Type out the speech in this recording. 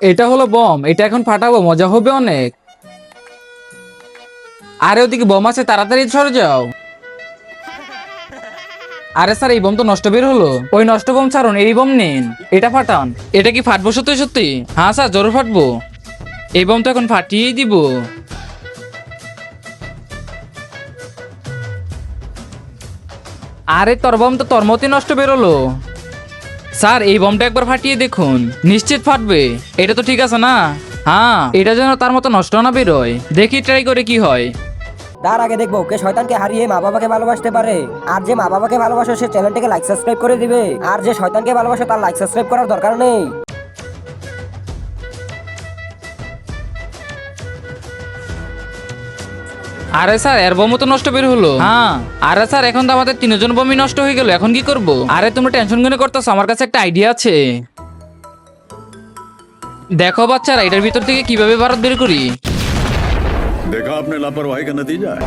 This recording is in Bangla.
এটা হলো বম, এটা এখন ফাটাবো, মজা হবে অনেক। আরে ওদিকে বম আছে, তাড়াতাড়ি সরে যাও। আরে স্যার, এই বম তো নষ্ট বের হলো। ওই নষ্ট বম ছাড়ুন, এই বম নিন, এটা ফাটান। এটা কি ফাটবো সত্যি সত্যি? হ্যাঁ স্যার, জোরে ফাটবো। এই বম তো এখন ফাটিয়েই দিব। আরে তোর বম তো তোর মতই নষ্ট বেরোলো। স্যার, এই বমটা একবার ফাটিয়ে দেখুন, নিশ্চিত ফাটবে। এটা তো ঠিক আছে না? হ্যাঁ, এটা যেন তার মতো নষ্ট না বেরোয়। দেখি ট্রাই করে কি হয়। তার আগে দেখবো কে শয়তানকে হারিয়ে মা বাবাকে ভালোবাসতে পারে। আর যে মা বাবাকে ভালোবাসে সে চ্যানেলটাকে লাইক সাবস্ক্রাইব করে দিবে। আর যে শয়তানকে ভালোবাসে তার লাইক সাবস্ক্রাইব করার দরকার নেই। আরে স্যার, এর বোমও তো নষ্ট বের হলো। হ্যাঁ, আরে স্যার, এখন তো আমাদের তিনজন বোমই নষ্ট হয়ে গেল, এখন কি করব? আরে তোমরা টেনশন কেন করতেছো? আমার কাছে একটা আইডিয়া আছে। দেখো বাচ্চারা, এটার ভিতর থেকে কিভাবে ভারত বের করি। देखा आपने लापरवाही का नतीजा है।